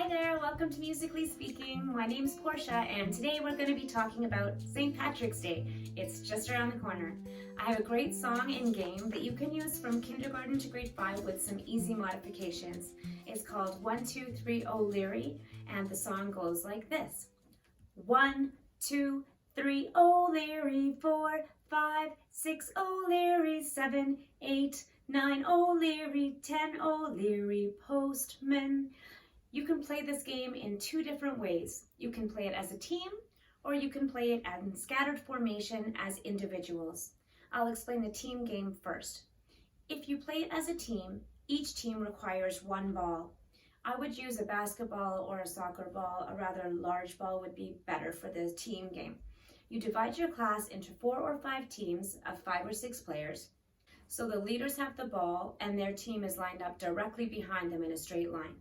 Hi there, welcome to Musically Speaking. My name's Portia and today we're going to be talking about St. Patrick's Day. It's just around the corner. I have a great song and game that you can use from kindergarten to grade 5 with some easy modifications. It's called 1, 2, 3, O'Leary, and the song goes like this. 1, 2, 3, O'Leary, 4, 5, 6, O'Leary, 7, 8, 9, O'Leary, 10, O'Leary, postman. You can play this game in two different ways. You can play it as a team, or you can play it in scattered formation as individuals. I'll explain the team game first. If you play it as a team, each team requires one ball. I would use a basketball or a soccer ball. A rather large ball would be better for the team game. You divide your class into 4 or 5 teams of 5 or 6 players. So the leaders have the ball and their team is lined up directly behind them in a straight line.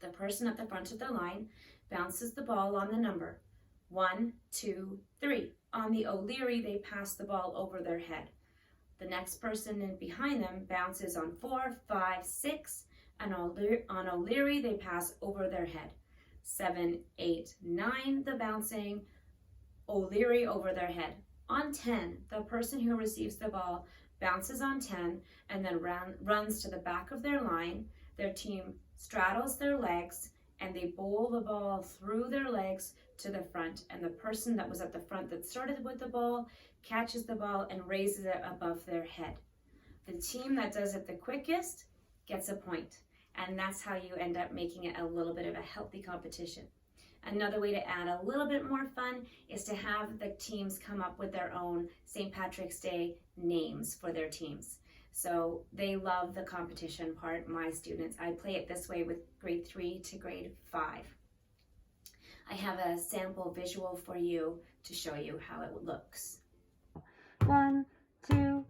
The person at the front of the line bounces the ball on the number 1, 2, 3. On the O'Leary, they pass the ball over their head. The next person in behind them bounces on 4, 5, 6, and on O'Leary, they pass over their head. 7, 8, 9, the bouncing O'Leary over their head. On 10, the person who receives the ball bounces on 10 and then runs to the back of their line. Their team straddles their legs and they bowl the ball through their legs to the front, and the person that was at the front that started with the ball catches the ball and raises it above their head. The team that does it the quickest gets a point, and that's how you end up making it a little bit of a healthy competition. Another way to add a little bit more fun is to have the teams come up with their own St. Patrick's Day names for their teams. So they love the competition part, my students. I play it this way with grade 3 to grade 5. I have a sample visual for you to show you how it looks. 1, 2,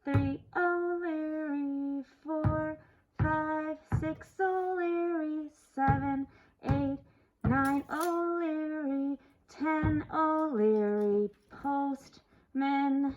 3, O'Leary, 4, 5, 6, O'Leary, 7, 8, 9, O'Leary, 10, O'Leary, postman.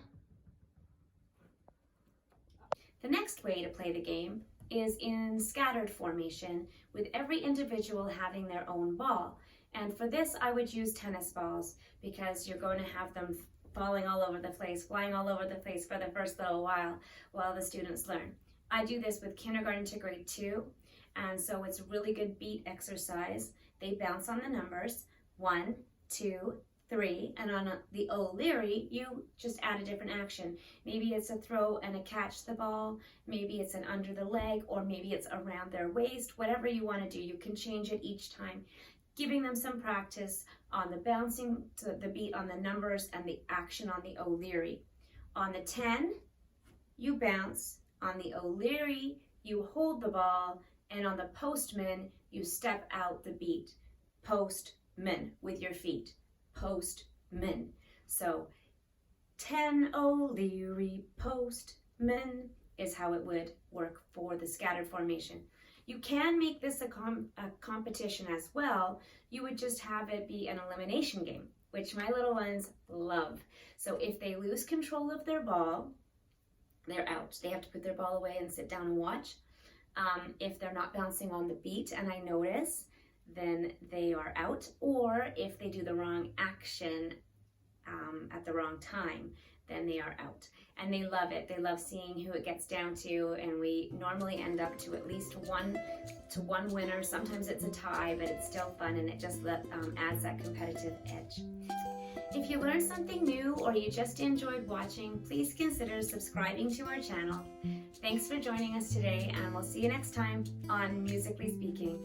The next way to play the game is in scattered formation, with every individual having their own ball. And for this, I would use tennis balls because you're going to have them falling all over the place, flying all over the place for the first little while the students learn. I do this with kindergarten to grade 2, and so it's a really good beat exercise. They bounce on the numbers 1, 2, 3, and on the O'Leary, you just add a different action. Maybe it's a throw and a catch the ball, maybe it's an under the leg, or maybe it's around their waist. Whatever you want to do, you can change it each time, giving them some practice on the bouncing to the beat on the numbers and the action on the O'Leary. On the 10, you bounce. On the O'Leary, you hold the ball, and on the postman, you step out the beat. Postman with your feet. Postman. So 10 O'Leary, postman is how it would work for the scattered formation. You can make this a competition as well. You would just have it be an elimination game, which my little ones love. So if they lose control of their ball, they're out. They have to put their ball away and sit down and watch. If they're not bouncing on the beat and I notice, then they are out. Or if they do the wrong action at the wrong time, then they are out. And they love it. They love seeing who it gets down to, and we normally end up to at least one winner. Sometimes it's a tie, but it's still fun, and it just adds that competitive edge. If you learned something new or you just enjoyed watching, please consider subscribing to our channel. Thanks for joining us today, and we'll see you next time on Musically Speaking.